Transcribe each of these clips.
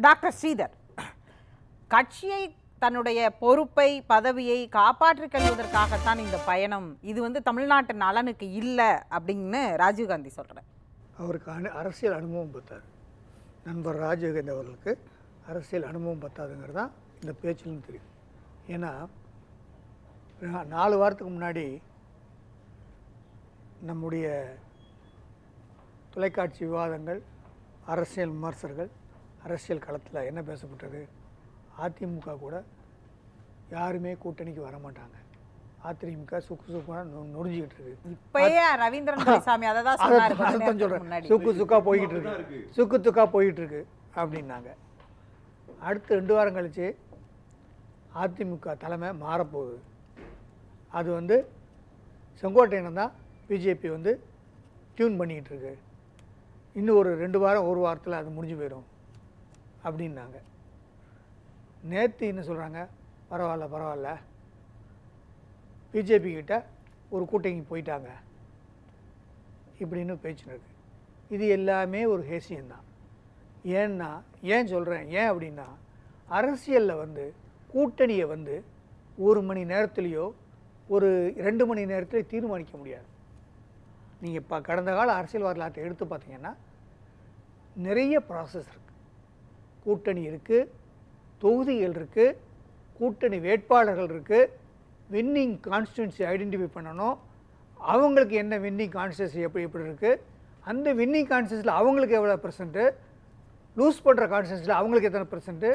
Doctor Sridhar, கட்சியை தன்னுடைய பொறுப்பை பதவியை காப்பாற்றிக் கொள்வதற்காகத்தான் இந்த பயணம், இது தமிழ்நாட்டு நலனுக்கு இல்லை அப்படின்னு ராஜீவ்காந்தி சொல்கிறார். அவருக்கு அரசியல் அனுபவம் பத்தாது. நண்பர் ராஜீவ்காந்தி அவர்களுக்கு அரசியல் அனுபவம் பத்தாதுங்கிறது தான் இந்த பேச்சிலும் தெரியும். ஏன்னா 4 வாரத்துக்கு முன்னாடி நம்முடைய தொலைக்காட்சி விவாதங்கள், அரசியல் விமர்சகர்கள், அரசியல் களத்தில் என்ன பேசப்பட்டது? அதிமுக கூட யாருமே கூட்டணிக்கு வர மாட்டாங்க, அதிமுக நொடிஞ்சிக்கிட்டு இருக்கு. இப்பயே ரவீந்திரன் துரைசாமி அதை தான் சொல்கிறேன், சுக்கா போய்கிட்டு இருக்கு, சுக்கா போய்கிட்டு இருக்கு அப்படின்னாங்க. அடுத்து 2 வாரம் கழிச்சு அதிமுக தலைமை மாறப்போகுது. அது செங்கோட்டையனை தான் பிஜேபி டியூன் பண்ணிக்கிட்டு இருக்கு. இன்னும் ஒரு 2 வாரம் 1 வாரத்தில் அது முடிஞ்சு போயிடும் அப்படின்னாங்க. நேற்று என்ன சொல்கிறாங்க? பரவாயில்ல பிஜேபி கிட்ட ஒரு கூட்டணிக்கு போயிட்டாங்க இப்படின்னு பேச்சு இருக்குது. இது எல்லாமே ஒரு ஹேசியம்தான். ஏன் சொல்கிறேன் அப்படின்னா, அரசியலில் கூட்டணியை 1 மணி நேரத்துலேயோ ஒரு 2 மணி நேரத்துலேயோ தீர்மானிக்க முடியாது. நீங்கள் இப்போ கடந்த கால அரசியல் வரலாற்றை எடுத்து பார்த்தீங்கன்னா நிறைய ப்ராசஸ் இருக்குது. கூட்டணி இருக்குது, தொகுதிகள் இருக்குது, கூட்டணி வேட்பாளர்கள் இருக்குது, வின்னிங் கான்ஸ்டிட்யூன்சி ஐடென்டிஃபை பண்ணணும், அவங்களுக்கு என்ன வின்னிங் கான்ஸ்டிட்யூன்சி எப்படி இருக்குது, அந்த வின்னிங் கான்ஸ்டிட்யூன்சியில் அவங்களுக்கு எவ்வளோ பெர்சன்ட்டு, லூஸ் பண்ணுற கான்ஸ்டிட்யூன்சியில் அவங்களுக்கு எத்தனை பெர்சன்ட்டு,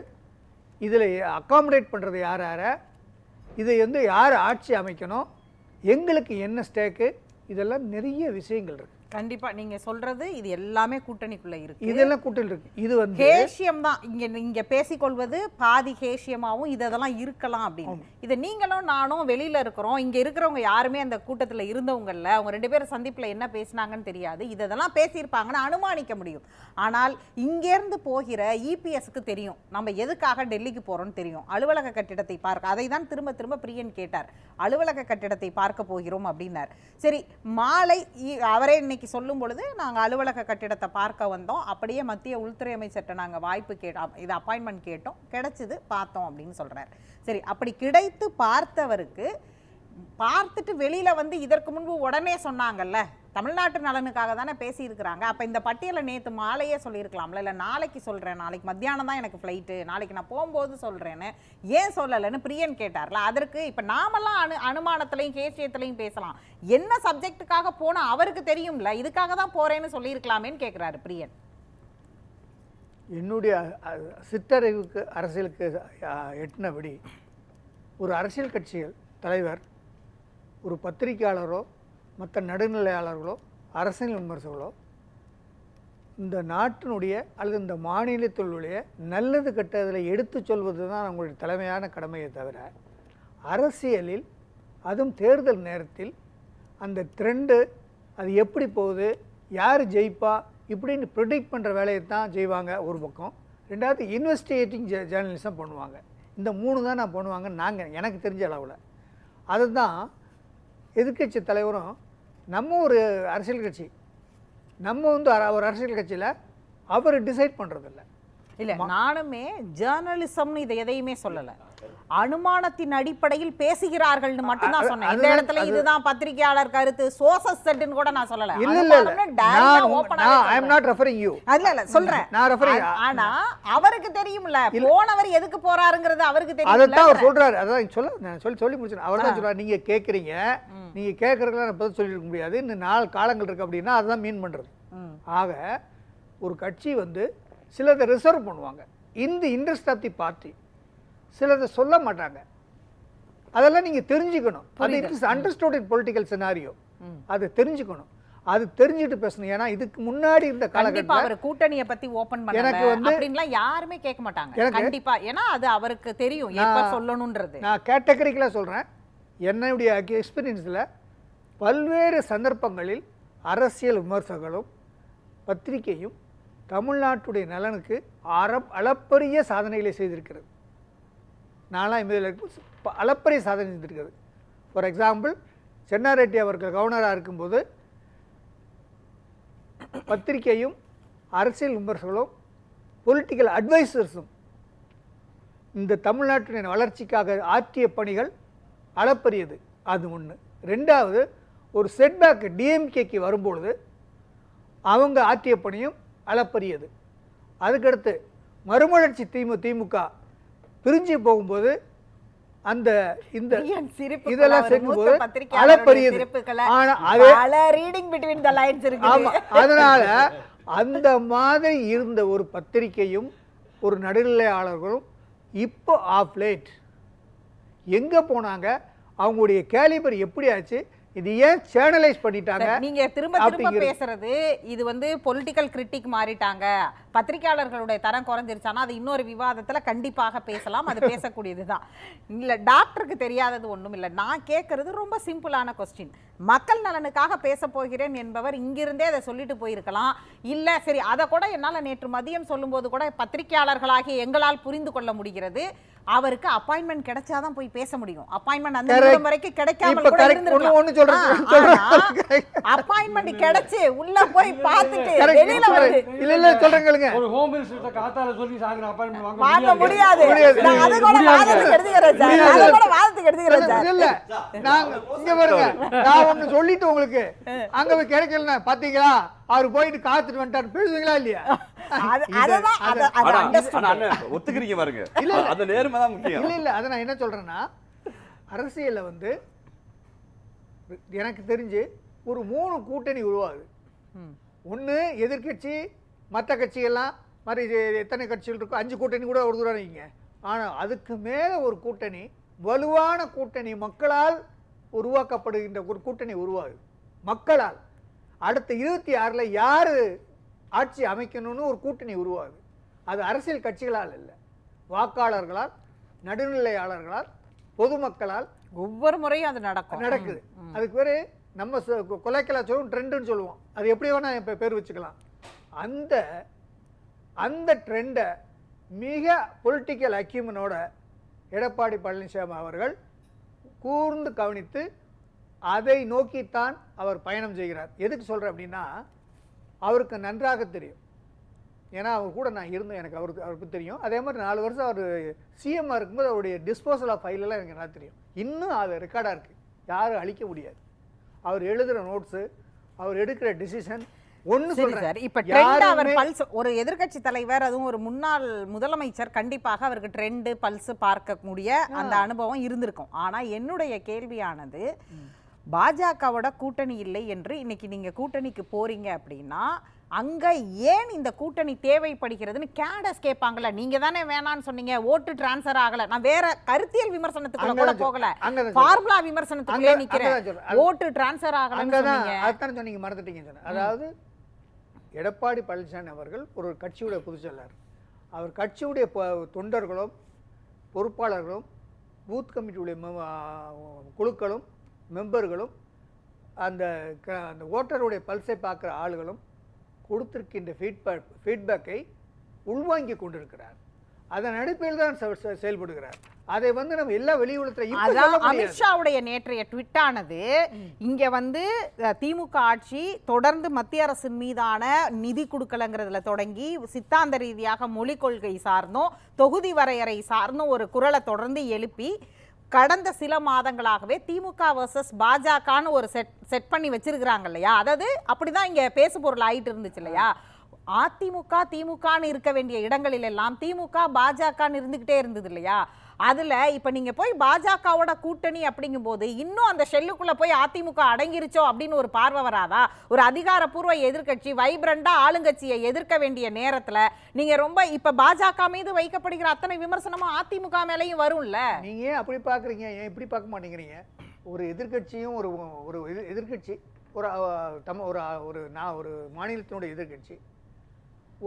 இதில் அக்காமடேட் பண்ணுறது யாரை, இதை யார் ஆட்சி அமைக்கணும், எங்களுக்கு என்ன ஸ்டேக்கு, இதெல்லாம் நிறைய விஷயங்கள் இருக்குது. கண்டிப்பா நீங்க சொல்றது இது எல்லாமே கூட்டணிக்குள்ள இருக்கு. இதெல்லாம் கூட்டணி இருக்கு. இது கேஷியம் தான் இங்க பேசிக்கொள்வது, பாதி கேஷியமாவும் இதெல்லாம் இருக்கலாம் அப்படின்னு. இது நீங்களும் நானும் வெளியில இருக்கிறோம், இங்க இருக்கிறவங்க யாருமே அந்த கூட்டத்துல இருந்தவங்கல்ல, அவங்க 2 பேரும் சந்திப்புல என்ன பேசினாங்கன்னு தெரியாது, இதெல்லாம் பேசியிருப்பாங்கன்னு அனுமானிக்க முடியும். ஆனால் இங்கேருந்து போகிற இபிஎஸ்க்கு தெரியும் நம்ம எதுக்காக டெல்லிக்கு போறோம்னு தெரியும். அலுவலக கட்டிடத்தை பார்க்க, அதை தான் திரும்ப திரும்ப பிரியன் கேட்டார், அலுவலக கட்டிடத்தை பார்க்க போகிறோம் அப்படின்னார். சரி, மாலை அவரே சொல்லும் பொழுது நாங்கள் அலுவலக கட்டிடத்தை பார்க்க வந்தோம், அப்படியே மத்திய உள்துறை அமைச்சர்கிட்ட நாங்கள் வாய்ப்பு கேட்டோம், இது அப்பாயின்மெண்ட் கேட்டோம், கிடைச்சது, பார்த்தோம் அப்படின்னு சொல்றாரு. சரி, அப்படி கிடைத்து பார்த்தவருக்கு பார்த்துட்டு வெளியில இதற்கு முன்பு உடனே சொன்னாங்கல்ல, தமிழ்நாட்டு நலனுக்காக தானே பேசி இருக்கிறாங்க, அப்ப இந்த பட்டியலை நேற்று மாலையே சொல்லியிருக்கலாம்ல, இல்லை நாளைக்கு சொல்றேன், நாளைக்கு மத்தியானம் தான் எனக்கு ஃப்ளைட்டு, நாளைக்கு நான் போகும்போது சொல்றேன்னு ஏன் சொல்லலைன்னு பிரியன் கேட்டார்ல. அதற்கு இப்ப நாமெல்லாம் அனுமானத்திலையும் கேசியத்திலையும் பேசலாம், என்ன சப்ஜெக்டுக்காக போனா அவருக்கு தெரியும்ல, இதுக்காக தான் போறேன்னு சொல்லியிருக்கலாமேன்னு கேட்கிறாரு பிரியன். என்னுடைய சிற்றறிவுக்கு அரசியலுக்கு எட்டினபடி ஒரு அரசியல் கட்சிகள் தலைவர், ஒரு பத்திரிகையாளரோ மற்ற நடுநிலையாளர்களோ அரசியல் விமர்சகர்களோ இந்த நாட்டினுடைய அல்லது இந்த மாநிலத்தினுடைய நல்லது கெட்டதில் எடுத்து சொல்வது தான் அவங்களுடைய தலைமையான கடமையை தவிர, அரசியலில் அதுவும் தேர்தல் நேரத்தில் அந்த ட்ரெண்டு அது எப்படி போகுது, யார் ஜெயிப்பா இப்படின்னு ப்ரிடிக்ட் பண்ணுற வேலையை தான் செய்வாங்க ஒரு பக்கம். 2வது இன்வெஸ்டிகேட்டிங் ஜேர்னலிசம் பண்ணுவாங்க. இந்த 3 தான் நான் பண்ணுவாங்க எனக்கு தெரிஞ்ச அளவில். அதுதான் எதிர்கட்சி தலைவரும், நம்ம ஒரு அரசியல் கட்சி, நம்ம ஒரு அரசியல் கட்சியில் அவர் டிசைட் பண்ணுறதில்ல. இல்லை, நானுமே ஜேர்னலிசம்னு இதை எதையுமே சொல்லலை, அனுமானத்தின் அடிப்படையில் பேசுகிறார்கள்னு மட்டும் தான் சொன்னேன். இந்த இடத்துல இதுதான் பத்திரிகையாளர் கருத்து, சோர்சஸ் செட்னு கூட நான் சொல்லல. ஆனா அவருக்கு தெரியும்ல, போனவர் எதுக்கு போறாருங்கிறது அவருக்கு தெரியும். அதான் அவர் சொல்றாரு, அதான் சொல்லி முடிச்சு அவர் தான் சொல்றாரு, நீங்க கேக்குறீங்க, நீங்க கேட்கறதுக்கு நான் பதில் சொல்லிருக்க முடியாது, இன்னும் 4 காலங்கள் இருக்கு அப்படின்னா அதுதான் மீன் பண்றது. ஆக ஒரு கட்சி சிலதை ரிசர்வ் பண்ணுவாங்க, இந்த இன்ட்ரெஸ்ட் ஆஃப் தி பார்ட்டி, சிலதை சொல்ல மாட்டாங்க. அதெல்லாம் நீங்க தெரிஞ்சுக்கணும். அது it is understood in political scenario, அது தெரிஞ்சுக்கணும், அது தெரிஞ்சுட்டு பேசணும். ஏன்னா இதுக்கு முன்னாடி இந்த காலகட்டத்தில் அவர் கூட்டணியை பத்தி ஓபன் பண்ணல எனக்கு அப்படின்லாம் யாருமே கேட்க மாட்டாங்க கண்டிப்பா, ஏன்னா அது அவருக்கு தெரியும் எப்ப சொல்லணும்ன்றது. நான் கேட்டகரிக்கலா சொல்றேன், என்னுடைய எக்ஸ்பீரியன்ஸ்ல பல்வேறு சந்தர்ப்பங்களில் அரசியல் விமர்சகர்களும் பத்திரிகையும் தமிழ்நாட்டுடைய நலனுக்கு அளப்பரிய சாதனைகளை செய்திருக்கிறது. நான்லாம் இதில் அளப்பரிய சாதனை செஞ்சிருக்கிறது. ஃபார் எக்ஸாம்பிள், சென்னாரெட்டி அவர்கள் கவர்னராக இருக்கும்போது பத்திரிகையும் அரசியல் விமர்சகர்களும் பொலிட்டிக்கல் அட்வைசர்ஸும் இந்த தமிழ்நாட்டின் வளர்ச்சிக்காக ஆற்றிய பணிகள் அளப்பரியது. அது ஒன்று. ரெண்டாவது, ஒரு செட்பேக் டிஎம்கேக்கு வரும்பொழுது அவங்க ஆற்றிய பணியும் அளப்பரியது. அதுக்கடுத்து மறுமலர்ச்சி திமுக பிரிஞ்சு போகும்போது அந்த இந்த இதெல்லாம் சேர்க்கும்போது அளப்பரியது. அதனால அந்த மாதிரி இருந்த ஒரு பத்திரிகையும் ஒரு நடுநிலையாளர்களும் இப்போ ஆஃப் லேட் எங்க போனாங்க, அவங்களுடைய கேலிபர் எப்படி ஆச்சு, இது ஏன் சேனலைஸ் பண்ணிட்டாங்க? நீங்க திரும்ப திரும்ப பேசுறது இது வந்து பொலிட்டிக்கல் கிரிட்டிக் மாறிட்டாங்க, பத்திரிகையாளர்களுடைய தரம் குறைஞ்சிருச்சானா அது இன்னொரு விவாதத்துல கண்டிப்பாக பேசலாம், அது பேசக்கூடியதுதான். இல்ல டாக்டருக்கு தெரியாதது ஒண்ணும் இல்ல. நான் கேட்கறது ரொம்ப சிம்பிளான கொஸ்டின். மக்கள் நலனுக்காக பேச போகிறேன் என்பவர் இங்கிருந்தே அதை சொல்லிட்டு போயிருக்கலாம். இல்ல சரி, அதை கூட என்னால நேற்று மதியம் சொல்லும் போது கூட பத்திரிகையாளர்களாகிய எங்களால் புரிந்து கொள்ள முடிகிறது. அவருக்கு அப்பாயின்மெண்ட் கிடைச்சாதான் போய் பேச முடியும். அப்பாயின்மெண்ட் அந்த நிமிடம் வரைக்கும் கிடைக்காம கூட அப்பாயின்மெண்ட் கிடைச்சு உள்ள போய் பார்த்துட்டு வெளியில வந்து இல்ல சொல்றேங்க, ஒரு ஹோம் மினிஸ்டர் காத்தால சொல்லி சாயங்காலம் அப்பாயின்மெண்ட் வாங்க முடியாது. நான் அத கூட வாதத்துக்கு எடுத்துக்கிறேன் சார், அத கூட வாதத்துக்கு எடுத்துக்கிறேன் சார். இல்ல நாங்க இங்க பாருங்க, நான் ஒன்னு சொல்லிட்டு உங்களுக்கு அங்க போய் கிடைக்கலனா பாத்தீங்களா அவர் போயிட்டு காத்துட்டு வந்துட்டாரு பேசுவீங்களா இல்லையா? ஒத்துக்கிறீங்க பாருங்க, அந்த நேர்மை தான் முக்கியம். இல்ல இல்ல அத நான் என்ன சொல்றேன்னா, அரசியல்ல வந்து எனக்கு தெரிஞ்சு ஒரு 3 கூட்டணி உருவாகுது. ஒன்று எதிர்கட்சி, மற்ற கட்சிகள்லாம் மாதிரி எத்தனை கட்சிகள் இருக்கோ 5 கூட்டணி கூட ஒரு தூரம் வைங்க. ஆனால் அதுக்கு மேலே ஒரு கூட்டணி, வலுவான கூட்டணி, மக்களால் உருவாக்கப்படுகின்ற ஒரு கூட்டணி உருவாகுது. மக்களால் அடுத்த 26ல் யார் ஆட்சி அமைக்கணும்னு ஒரு கூட்டணி உருவாகுது. அது அரசியல் கட்சிகளால் இல்லை, வாக்காளர்களால், நடுநிலையாளர்களால், பொதுமக்களால் ஒவ்வொரு முறையும் அது நடக்குது. அதுக்கு பேர் நம்ம கொலைக்கலா சொல்லுவோம், ட்ரெண்டுன்னு சொல்லுவோம். அது எப்படி வேணா இப்போ பேர் வச்சுக்கலாம். அந்த ட்ரெண்டை மிக பொலிட்டிக்கல் அக்யூமனோட எடப்பாடி பழனிசாமி அவர்கள் கூர்ந்து கவனித்து அதை நோக்கித்தான் அவர் பயணம் செய்கிறார். எதுக்கு சொல்கிறேன் அப்படின்னா, அவருக்கு நன்றாக தெரியும். ஏன்னா அவர் கூட நான் இருந்தேன், எனக்கு அவருக்கு தெரியும். அதே மாதிரி 4 வருஷம் அவர் சிஎம்மாக இருக்கும்போது அவருடைய டிஸ்போசல் ஆஃப் ஃபைலெல்லாம் எனக்கு நல்லா தெரியும். இன்னும் அது ரெக்கார்டாக இருக்குது, யாரும் அழிக்க முடியாது. அவர் எழுதுகிற நோட்ஸு, அவர் எடுக்கிற டிசிஷன் ஒன்று சொல்றாரு. இப்ப ட்ரெண்ட் அவர் பல்ஸ், ஒரு எதிர்க்கட்சி தலைவர், அதுவும் ஒரு முன்னாள் முதலமைச்சர், கண்டிப்பாக அவருக்கு ட்ரெண்ட் பல்ஸ் பார்க்கக்கூடிய அந்த அனுபவம் இருந்திருக்கும். ஆனா என்னுடைய கேள்வியானது, பாஜகவோட கூட்டணி இல்லை என்று இன்னைக்கு நீங்க கூட்டணிக்கு போறீங்க அப்படின்னா அங்க ஏன் இந்த கூட்டணி தேவைப்படுகிறதுன்னு கேடஸ் கேட்பாங்கல்ல. நீங்க தானே வேணான்னு சொன்னீங்க, ஓட்டு டிரான்ஸ்ஃபர் ஆகல. நான் வேற கருத்தியல் விமர்சனத்துக்குள்ள கூட போகல, ஃபார்முலா விமர்சனத்துக்குள்ளே நிக்கிறேன். ஓட்டு டிரான்ஸ்ஃபர் ஆகலன்னு சொன்னீங்க, அதான் சொன்னீங்க, மறந்துட்டீங்க. அதாவது எடப்பாடி பழனிசாமி அவர்கள் ஒரு கட்சியுடைய பொதுச்செயலாளர். அவர் கட்சியுடைய தொண்டர்களும் பொறுப்பாளர்களும் பூத் கமிட்டியுடைய குழுக்களும் மெம்பர்களும் அந்த ஓட்டருடைய பல்ஸை பார்க்குற ஆளுகளும் கொடுத்திருக்கின்ற ஃபீட்பேக்கை உள்வாங்கி கொண்டிருக்கிறார். அதன் அடிப்படையில் தான் செயல்படுகிறார். அதை வந்து நம்ம எல்லா வெளியுறவுல அமித்ஷாவுடைய நேற்றைய ட்விட்டானது, இங்க வந்து திமுக ஆட்சி தொடர்ந்து மத்திய அரசின் மீதான நிதி கொடுக்கலங்கிறதுல தொடங்கி சித்தாந்த ரீதியாக மொழி கொள்கை சார்ந்தும் தொகுதி வரையறை சார்ந்தும் ஒரு குரலை தொடர்ந்து எழுப்பி கடந்த சில மாதங்களாகவே திமுக வர்சஸ் பாஜகன்னு ஒரு செட் பண்ணி வச்சிருக்கிறாங்க இல்லையா. அதாவது அப்படிதான் இங்க பேசு பொருள் ஆயிட்டு இருந்துச்சு இல்லையா. அதிமுக திமுகன்னு இருக்க வேண்டிய இடங்களில் எல்லாம் திமுக பாஜகன்னு இருந்துகிட்டே இருந்தது இல்லையா. அதுல இப்ப நீங்க போய் பாஜகவோட கூட்டணி அப்படிங்கும் போது இன்னும் அந்த ஷெல்லுக்குள்ள போய் அதிமுக அடங்கிருச்சோ அப்படின்னு ஒரு பார்வை வராதா? ஒரு அதிகாரப்பூர்வ எதிர்கட்சி வைப்ரண்டா ஆளுங்கட்சியை எதிர்க்க வேண்டிய நேரத்துல நீங்க ரொம்ப இப்ப பாஜக மீது வைக்கப்படுகிற அத்தனை விமர்சனமும் அதிமுக மேலையும் வரும்ல. நீங்க ஏன் அப்படி பாக்குறீங்க, ஏன் இப்படி பார்க்க மாட்டேங்கிறீங்க? ஒரு எதிர்கட்சியும் ஒரு எதிர்கட்சி ஒரு மாநிலத்தினுடைய எதிர்கட்சி,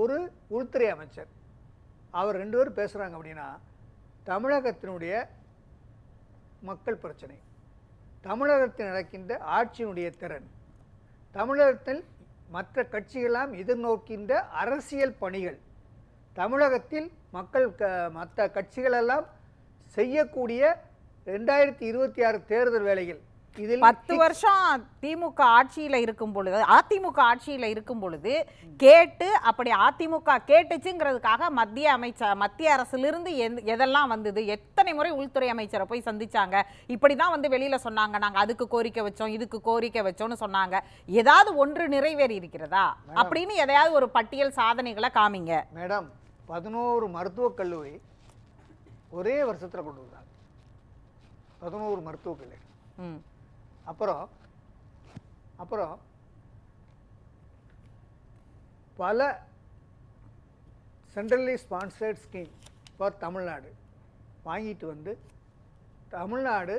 ஒரு உள்துறை அமைச்சர், அவர் 2 பேரும் பேசுறாங்க அப்படின்னா, தமிழகத்தினுடைய மக்கள் பிரச்சனை, தமிழகத்தில் நடக்கின்ற ஆட்சியினுடைய திறன், தமிழகத்தில் மற்ற கட்சிகளெல்லாம் எதிர்நோக்கின்ற அரசியல் பணிகள், தமிழகத்தில் மக்கள் மற்ற கட்சிகளெல்லாம் செய்யக்கூடிய 2026 தேர்தல் வேளையில் இதில் 10 வருஷம் திமுக ஆட்சியில இருக்கும் பொழுது, அதிமுக ஆட்சியில இருக்கும் பொழுது கேட்டு, அப்படி அதிமுக கேட்டுச்சுங்கிறதுக்காக மத்திய அரசிலிருந்து எதெல்லாம் வந்தது, எத்தனை முறை உள்துறை அமைச்சரை போய் சந்திச்சாங்க, இப்படிதான் வந்து வெளியில சொன்னாங்க, நாங்க அதுக்கு கோரிக்கை வச்சோம், இதுக்கு கோரிக்கை வச்சோம்னு சொன்னாங்க. ஏதாவது ஒன்று நிறைவேறி இருக்கிறதா அப்படின்னு எதையாவது ஒரு பட்டியல் சாதனைகளை காமிங்க. மேடம், 11 மருத்துவக் கல்லூரி ஒரே வருஷத்துல கொண்டு வந்தாங்க. 11 மருத்துவக் கல்லூரி. அப்புறம் பல centrally sponsored scheme for Tamil Nadu வாங்கிட்டு வந்து தமிழ்நாடு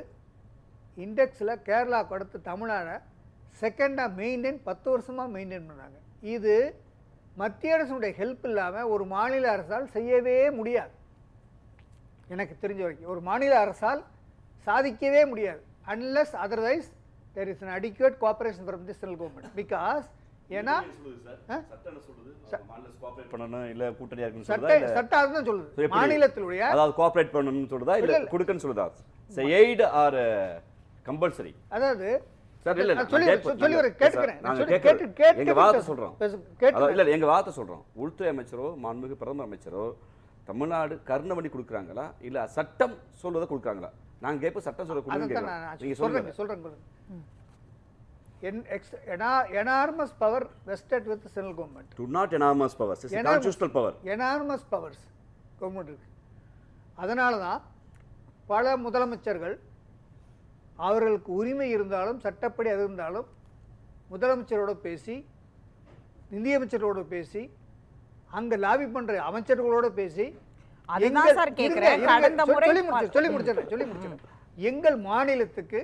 இண்டெக்ஸில் கேரளாவுக்கு அடுத்து தமிழ்நாடை செகண்டாக மெயின்டைன் 10 வருஷமாக மெயின்டைன் பண்ணாங்க. இது மத்திய அரசுடைய ஹெல்ப் இல்லாமல் ஒரு மாநில அரசால் செய்யவே முடியாது. எனக்கு தெரிஞ்ச வரைக்கும் ஒரு மாநில அரசால் சாதிக்கவே முடியாது. Unless otherwise there is an adequate cooperation from the central government. Because ஏன்னா பண்ணனும் இல்ல கூட்டணியா இருக்குன்னு சொல்றதா, சட்டம் அதுதான் சொல்லுது. மாநிலத்தினுடைய அதாவது கோஆபரேட் பண்ணனும்னு சொல்றதா இல்ல கொடுக்கன்னு சொல்றதா? say aid or compulsory. அதாவது சார் இல்ல சொல்லி ஒரு கேட்கிறேன். எங்க வார்த்தை சொல்றோம். இல்ல எங்க வார்த்தை சொல்றோம். உள்துறை அமைச்சரோ மாண்புமிகு பிரதமர் அமைச்சரோ தமிழ்நாடு கருணை பண்ணி கொடுக்குறாங்களா இல்ல சட்டம் சொல்றதை கொடுக்குறாங்களா? நாங்க கேட்ப சட்டம் சொல்ல கொடுங்க. நீங்க சொல்றேன். enormous power vested with the central government. Do not enormous powers. It's a constitutional power. Enormous powers government இருக்கு. அதனால தான் பல முதலமைச்சர்கள் அவர்களுக்கு உரிமை இருந்தாலும் சட்டப்படி அது இருந்தாலும் முதலமைச்சரோட பேசி, நிதியமைச்சரோட பேசி, அங்க லாபி பண்ற அமைச்சர்களோட பேசி, அதுதான் சார் கேக்குறேன். கடந்த முறை சொல்லி முடிச்சிடுறேன். எங்கள் மாநிலத்துக்கு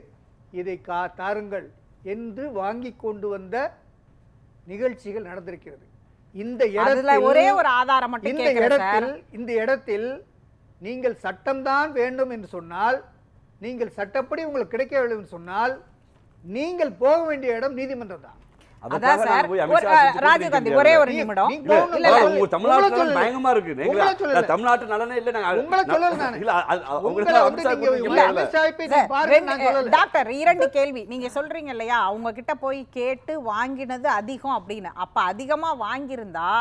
இதை தாருங்கள் என்று வாங்கி கொண்டு வந்த நிகழ்ச்சிகள் நடந்திருக்கிறது. இந்த இடத்தில் ஒரே ஒரு ஆதாரம் மட்டும் கேக்குறேன். இந்த இடத்தில் நீங்கள் சட்டம்தான் வேண்டும் என்று சொன்னால், நீங்கள் சட்டப்படி உங்களுக்கு கிடைக்கவில்லை என்று சொன்னால், நீங்கள் போக வேண்டிய இடம் நீதிமன்றம் தான். அதான் சார், ராஜீவ் காந்தி ஒரே ஒரு நிமிடம். தமிழ்நாட்டுல பயங்கரமா இருக்கு. தமிழ்நாட்டு நலனே இல்ல. டாக்டர், 2 கேள்வி. நீங்க சொல்றீங்க இல்லையா, அவங்க கிட்ட போய் கேட்டு வாங்கினது அதிகம் அப்படின்னு. அப்ப அதிகமா வாங்கியிருந்தா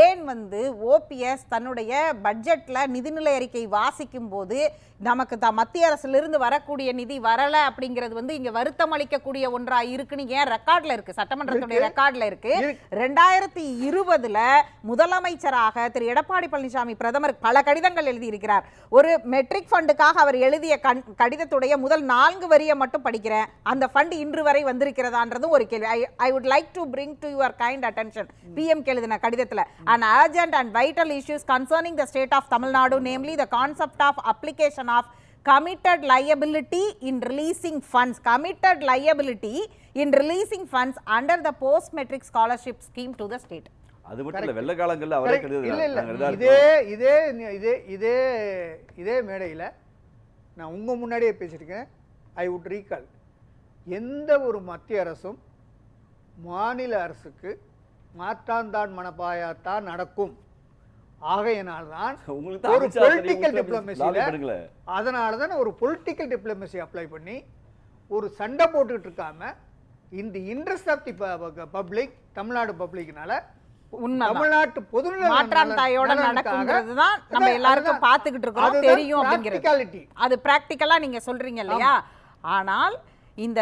ஏன் வந்து ஓபிஎஸ் தன்னுடைய பட்ஜெட்ல நிதிநிலை அறிக்கை வாசிக்கும் போது நமக்கு மத்திய அரசிலிருந்து வரக்கூடிய நிதி வரல அப்படிங்கிறது வந்து இங்க வருத்தம் அளிக்கக்கூடிய ஒன்றா இருக்குன்னு ஏன் ரெக்கார்ட்ல இருக்கு, சட்டமன்றத்துடைய ரெக்கார்ட்ல இருக்கு. 2020 முதலமைச்சராக திரு எடப்பாடி பழனிசாமி பிரதமர் பல கடிதங்கள் எழுதி இருக்கிறார். ஒரு மெட்ரிக் ஃபண்டுக்காக அவர் எழுதிய கடிதத்துடைய முதல் 4 வரியை மட்டும் படிக்கிறேன். அந்த ஃபண்ட் இன்று வரை வந்திருக்கிறதான்றதும் ஒரு கேள்வி. I would like to bring to your kind attention. PM எழுதின கடிதத்தில் an urgent and vital issues concerning the state of Tamil Nadu, namely the concept of application of committed liability in releasing funds under the post matric scholarship scheme to the state. அது மட்டும் இல்ல, வெள்ள காலங்கள்ல அவரே இதே மேடையில நான் உங்க முன்னாடியே பேசியிருக்கேன். ஐ வுட் ரீகால், எந்த ஒரு மத்திய அரசும் மாநில அரசுக்கு மாற்றாந்தான் மனப்பாயத்தான் நடக்கும். ஆகையினால்தான் ஒரு பொலிட்டிக்கல் டிப்ளமசியில, அதனாலதான் ஒரு பொலிட்டிக்கல் டிப்ளமசி அப்ளை பண்ணி ஒரு சண்டை போட்டுக்கிட்டு இருக்காம, இந்த interest of the public, Tamil Nadu பப்ளிக்னால தமிழ்நாட்டு பொதுநிலை மாற்றாந்தாயோட நடக்கும்ன்றதுதான் நம்ம எல்லாருக்கும் பார்த்துக்கிட்டு இருக்கோம், தெரியும் அப்படிங்கிறது. அது பிராக்டிக்கலா நீங்க சொல்றீங்க இல்லையா? ஆனால் இந்த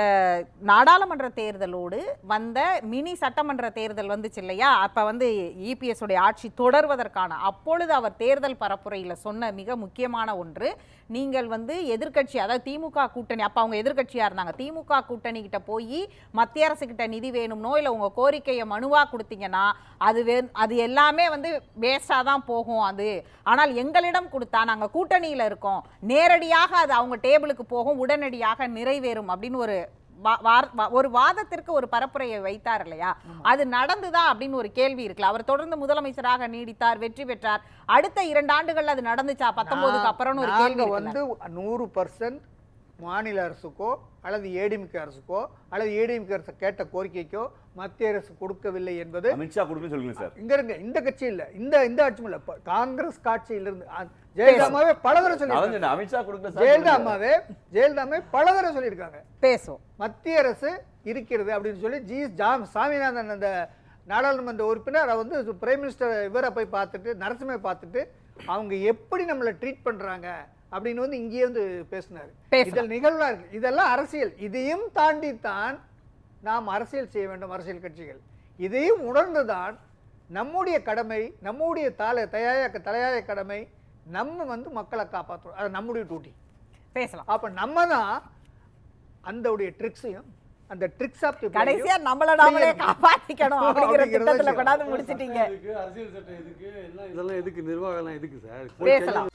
நாடாளுமன்ற தேர்தலோடு வந்த மினி சட்டமன்ற தேர்தல் வந்துச்சு இல்லையா, அப்ப வந்து இபிஎஸ் உடைய ஆட்சி தொடர்வதற்கான, அப்பொழுது அவர் தேர்தல் பரப்புரையில் சொன்ன மிக முக்கியமான ஒன்று, நீங்கள் வந்து எதிர்கட்சி, அதாவது திமுக கூட்டணி, அப்ப அவங்க எதிர்கட்சியா இருந்தாங்க, திமுக கூட்டணி கிட்ட போய் மத்திய அரசு கிட்ட நிதி வேணும்னோ இல்ல உங்க கோரிக்கையை மனுவா கொடுத்தீங்கன்னா அது எல்லாமே வந்து வேஸ்டா தான் போகும். அது ஆனால் எங்களிடம் கொடுத்தா நாங்க கூட்டணியில இருக்கோம், நேரடியாக அது அவங்க டேபிளுக்கு போகும், உடனடியாக நிறைவேறும் அப்படின்னு ஒரு வாதத்திற்கு ஒரு பரப்புரையை வைத்தார் இல்லையா? அது நடந்துதா அப்படின்னு ஒரு கேள்வி இருக்குல்ல. அவர் தொடர்ந்து முதலமைச்சராக நீடித்தார், வெற்றி பெற்றார். அடுத்த 2 ஆண்டுகள் அது நடந்துச்சா 19க்கு அப்புறம் ஒரு கேள்வி வந்து 100% மாநில அரசுக்கோ அல்லது ஏடிஎம்கே அரசுக்கோ அல்லது ஏடிஎம்கே அரசு கேட்ட கோரிக்கைக்கோ மத்திய அரசு கொடுக்கவில்லை என்பது அமித்ஷா கொடுக்குன்னு சொல்லுங்க சார். இங்க இருங்க, இந்த கட்சி இல்ல, இந்த ஆட்சியும் இல்ல, காங்கிரஸ் காட்சியிலிருந்து ஜெயலலிதா அம்மாவே பலதடவை சொல்லியிருக்காங்க. அமித்ஷா கொடுக்கல ஜெயலலிதா அம்மாவே பலதடவை சொல்லியிருக்காங்க. பேசுவோம். மத்திய அரசு இருக்கிறது அப்படின்னு சொல்லி சாமிநாதன் அந்த நாடாளுமன்ற உறுப்பினர் வந்து பிரைம் மினிஸ்டர் இவரை போய் பார்த்துட்டு நரசிம்மை பார்த்துட்டு அவங்க எப்படி நம்மளை ட்ரீட் பண்றாங்க அப்படின்னு வந்து இங்கேயே வந்து பேசினாரு. இதில் நிகழ்வா இருக்கு. இதெல்லாம் அரசியல். இதையும் தாண்டித்தான் நாம் அரசியல் செய்ய வேண்டும். அரசியல் கட்சிகள் இதையும் உணர்ந்துதான் நம்முடைய கடமை, நம்முடைய தலையாய கடமை, நம்ம வந்து மக்களை காப்பாற்றுறோம். அது நம்முடைய டியூட்டி. பேசலாம். அப்ப நம்ம தான் அந்த ட்ரிக்ஸையும் அந்த ட்ரிக்ஸ் ஆஃப் கடைசியா நம்மள நாமளே காப்பாத்திக்கணும் அப்படிங்கிற திட்டத்துல கொண்டாந்து முடிச்சிட்டீங்க. அரசியல் சட்டம் எதுக்கு, எல்லாம் இதெல்லாம் எதுக்கு, நிர்வாகம் எதுக்கு சார்? பேசலாம்.